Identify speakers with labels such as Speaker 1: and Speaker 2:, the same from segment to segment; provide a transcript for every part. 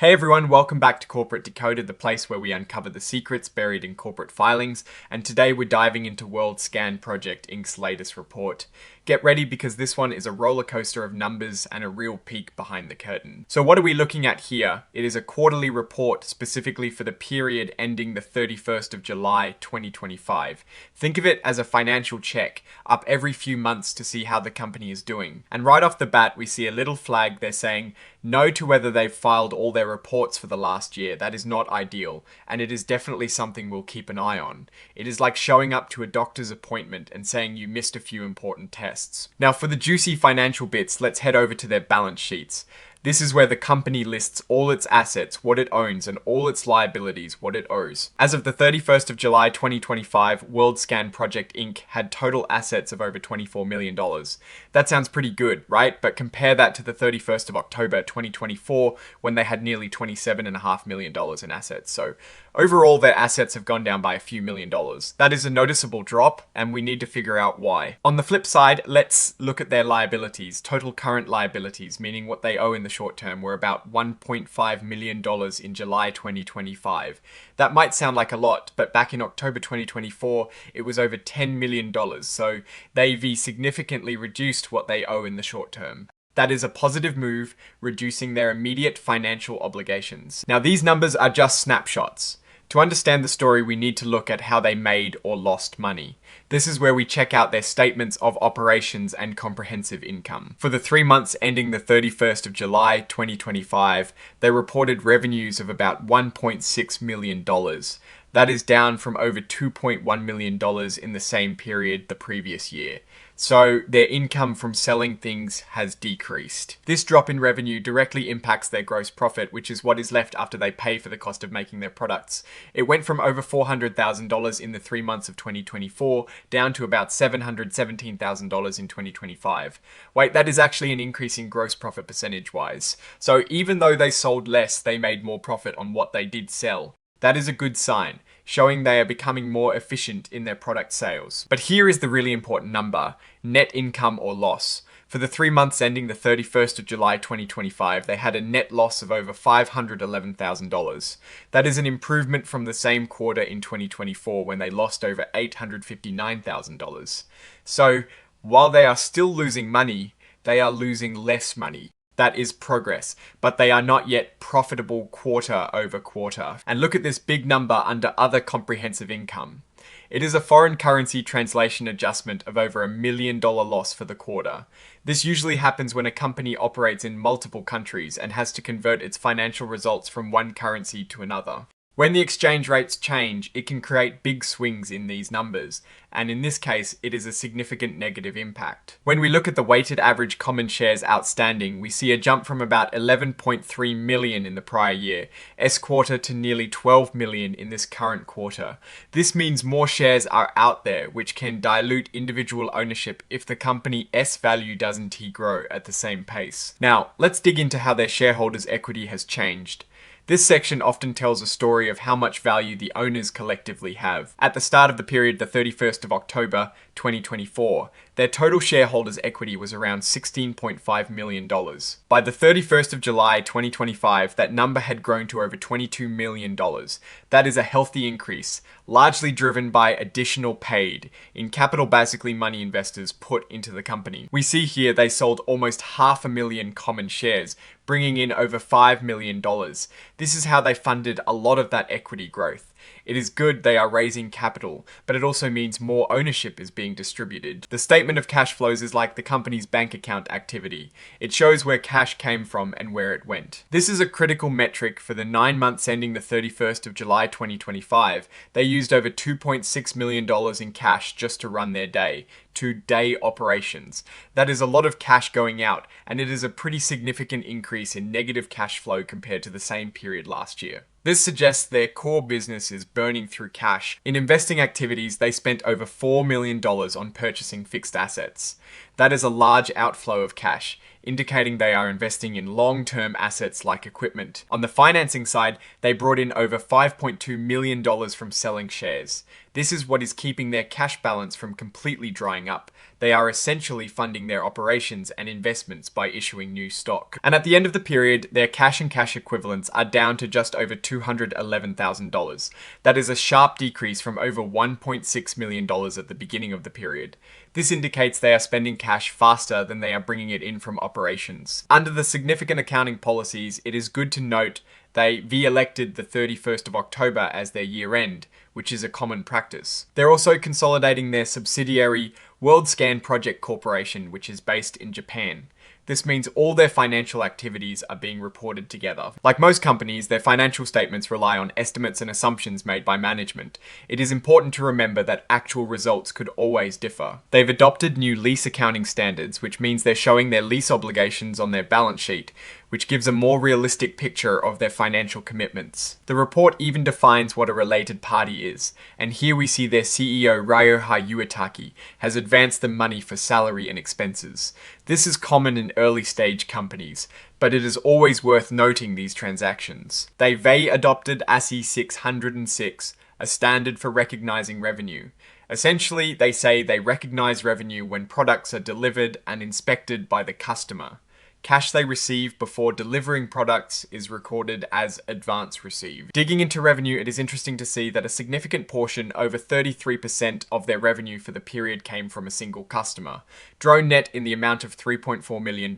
Speaker 1: Hey everyone, welcome back to Corporate Decoded, the place where we uncover the secrets buried in corporate filings, and today we're diving into WorldScan Project Inc.'s latest report. Get ready because this one is a roller coaster of numbers and a real peek behind the curtain. So what are we looking at here? It is a quarterly report specifically for the period ending the 31st of July 2025. Think of it as a financial check, up every few months to see how the company is doing. And right off the bat, we see a little flag there saying, no to whether they've filed all their reports for the last year. That is not ideal, and it is definitely something we'll keep an eye on. It is like showing up to a doctor's appointment and saying you missed a few important tests. Now for the juicy financial bits, let's head over to their balance sheets. This is where the company lists all its assets, what it owns, and all its liabilities, what it owes. As of the 31st of July 2025, WorldScan Project Inc. had total assets of over $24 million. That sounds pretty good, right? But compare that to the 31st of October 2024, when they had nearly $27.5 million in assets. So overall, their assets have gone down by a few $1,000,000. That is a noticeable drop, and we need to figure out why. On the flip side, let's look at their liabilities. Total current liabilities, meaning what they owe in the short term, were about $1.5 million in July 2025. That might sound like a lot, but back in October 2024, it was over $10 million, so they've significantly reduced what they owe in the short term. That is a positive move, reducing their immediate financial obligations. Now, these numbers are just snapshots. To understand the story, we need to look at how they made or lost money. This is where we check out their statements of operations and comprehensive income. For the 3 months ending the 31st of July 2025, they reported revenues of about $1.6 million. That is down from over $2.1 million in the same period the previous year. So their income from selling things has decreased. This drop in revenue directly impacts their gross profit, which is what is left after they pay for the cost of making their products. It went from over $400,000 in the 3 months of 2024 down to about $717,000 in 2025. Wait, that is actually an increase in gross profit percentage-wise. So even though they sold less, they made more profit on what they did sell. That is a good sign, showing they are becoming more efficient in their product sales. But here is the really important number, net income or loss. For the 3 months ending the 31st of July 2025, they had a net loss of over $511,000. That is an improvement from the same quarter in 2024 when they lost over $859,000. So, while they are still losing money, they are losing less money. That is progress, but they are not yet profitable quarter over quarter. And look at this big number under other comprehensive income. It is a foreign currency translation adjustment of over $1 million loss for the quarter. This usually happens when a company operates in multiple countries and has to convert its financial results from one currency to another. When the exchange rates change, it can create big swings in these numbers, and in this case, it is a significant negative impact. When we look at the weighted average common shares outstanding, we see a jump from about 11.3 million in the prior year, S-quarter, to nearly 12 million in this current quarter. This means more shares are out there, which can dilute individual ownership if the company S value doesn't grow at the same pace. Now, let's dig into how their shareholders' equity has changed. This section often tells a story of how much value the owners collectively have. At the start of the period, the 31st of October 2024, their total shareholders' equity was around $16.5 million. By the 31st of July 2025, that number had grown to over $22 million. That is a healthy increase, largely driven by additional paid in capital basically money investors put into the company. We see here they sold almost 500,000 common shares, bringing in over $5 million. This is how they funded a lot of that equity growth. It is good they are raising capital, but it also means more ownership is being distributed. The statement of cash flows is like the company's bank account activity. It shows where cash came from and where it went. This is a critical metric for the 9 months ending the 31st of July 2025. They used over $2.6 million in cash just to run their day operations. That is a lot of cash going out, and it is a pretty significant increase in negative cash flow compared to the same period last year. This suggests their core business is burning through cash. In investing activities, they spent over $4 million on purchasing fixed assets. That is a large outflow of cash, indicating they are investing in long-term assets like equipment. On the financing side, they brought in over $5.2 million from selling shares. This is what is keeping their cash balance from completely drying up. They are essentially funding their operations and investments by issuing new stock. And at the end of the period, their cash and cash equivalents are down to just over $211,000. That is a sharp decrease from over $1.6 million at the beginning of the period. This indicates they are spending cash faster than they are bringing it in from operations. Under the significant accounting policies, it is good to note they re-elected the 31st of October as their year end, which is a common practice. They're also consolidating their subsidiary WorldScan Project Corporation, which is based in Japan. This means all their financial activities are being reported together. Like most companies, their financial statements rely on estimates and assumptions made by management. It is important to remember that actual results could always differ. They've adopted new lease accounting standards, which means they're showing their lease obligations on their balance sheet, which gives a more realistic picture of their financial commitments. The report even defines what a related party is, and here we see their CEO Ryohei Uitaki has advanced them money for salary and expenses. This is common in early stage companies, but it is always worth noting these transactions. They've adopted ASCII 606, a standard for recognizing revenue. Essentially, they say they recognize revenue when products are delivered and inspected by the customer. Cash they receive before delivering products is recorded as advance received. Digging into revenue, it is interesting to see that a significant portion, over 33% of their revenue for the period, came from a single customer. DroneNet in the amount of $3.4 million.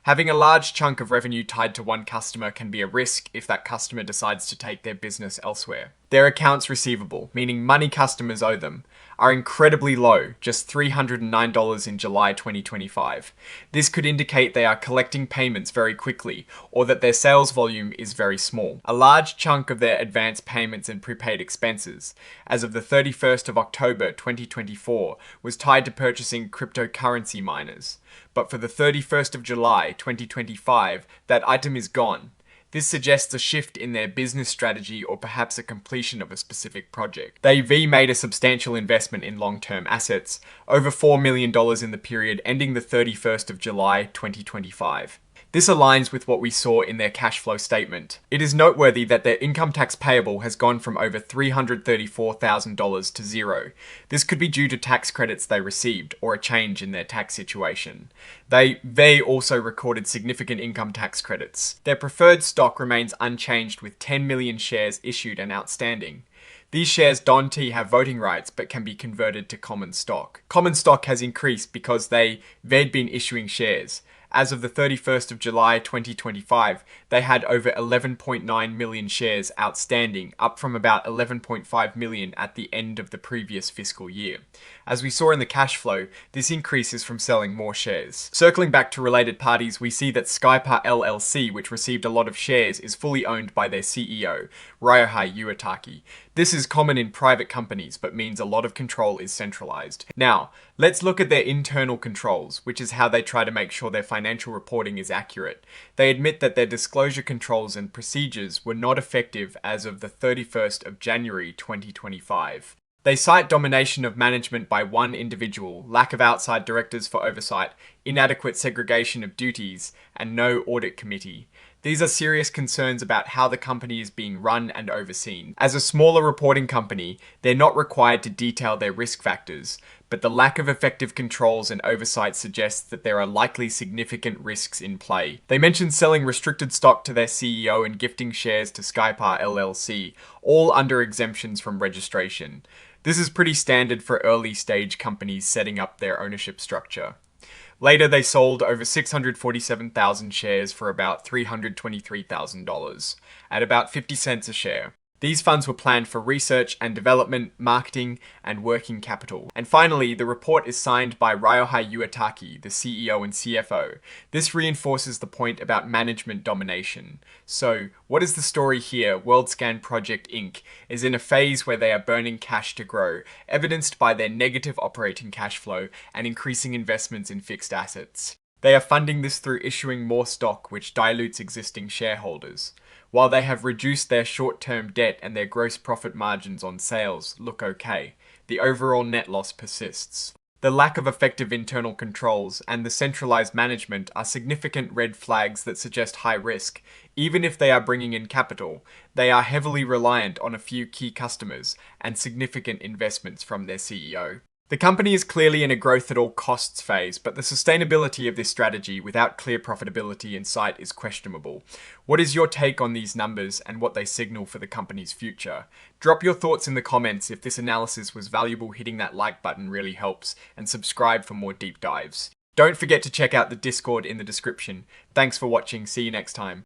Speaker 1: Having a large chunk of revenue tied to one customer can be a risk if that customer decides to take their business elsewhere. Their accounts receivable, meaning money customers owe them, are incredibly low, just $309 in July 2025. This could indicate they are collecting payments very quickly, or that their sales volume is very small. A large chunk of their advance payments and prepaid expenses, as of the 31st of October 2024, was tied to purchasing cryptocurrency miners. But for the 31st of July 2025, that item is gone. This suggests a shift in their business strategy or perhaps a completion of a specific project. They made a substantial investment in long-term assets, over $4 million in the period ending the 31st of July 2025. This aligns with what we saw in their cash flow statement. It is noteworthy that their income tax payable has gone from over $334,000 to zero. This could be due to tax credits they received or a change in their tax situation. They also recorded significant income tax credits. Their preferred stock remains unchanged with 10 million shares issued and outstanding. These shares don't have voting rights but can be converted to common stock. Common stock has increased because they'd been issuing shares. As of the 31st of July 2025, they had over 11.9 million shares outstanding, up from about 11.5 million at the end of the previous fiscal year. As we saw in the cash flow, this increase is from selling more shares. Circling back to related parties, we see that Skypa LLC, which received a lot of shares, is fully owned by their CEO, Ryohei Uitaki. This is common in private companies, but means a lot of control is centralized. Now, let's look at their internal controls, which is how they try to make sure their financial reporting is accurate. They admit that their disclosure controls and procedures were not effective as of the 31st of January 2025. They cite domination of management by one individual, lack of outside directors for oversight, inadequate segregation of duties, and no audit committee. These are serious concerns about how the company is being run and overseen. As a smaller reporting company, they're not required to detail their risk factors, but the lack of effective controls and oversight suggests that there are likely significant risks in play. They mention selling restricted stock to their CEO and gifting shares to Skypa LLC, all under exemptions from registration. This is pretty standard for early stage companies setting up their ownership structure. Later, they sold over 647,000 shares for about $323,000, at about 50 cents a share. These funds were planned for research and development, marketing, and working capital. And finally, the report is signed by Ryohei Uitaki, the CEO and CFO. This reinforces the point about management domination. So, what is the story here? WorldScan Project Inc. is in a phase where they are burning cash to grow, evidenced by their negative operating cash flow and increasing investments in fixed assets. They are funding this through issuing more stock, which dilutes existing shareholders. While they have reduced their short-term debt and their gross profit margins on sales look okay, the overall net loss persists. The lack of effective internal controls and the centralized management are significant red flags that suggest high risk. Even if they are bringing in capital, they are heavily reliant on a few key customers and significant investments from their CEO. The company is clearly in a growth at all costs phase, but the sustainability of this strategy without clear profitability in sight is questionable. What is your take on these numbers and what they signal for the company's future? Drop your thoughts in the comments. If this analysis was valuable, hitting that like button really helps, and subscribe for more deep dives. Don't forget to check out the Discord in the description. Thanks for watching. See you next time.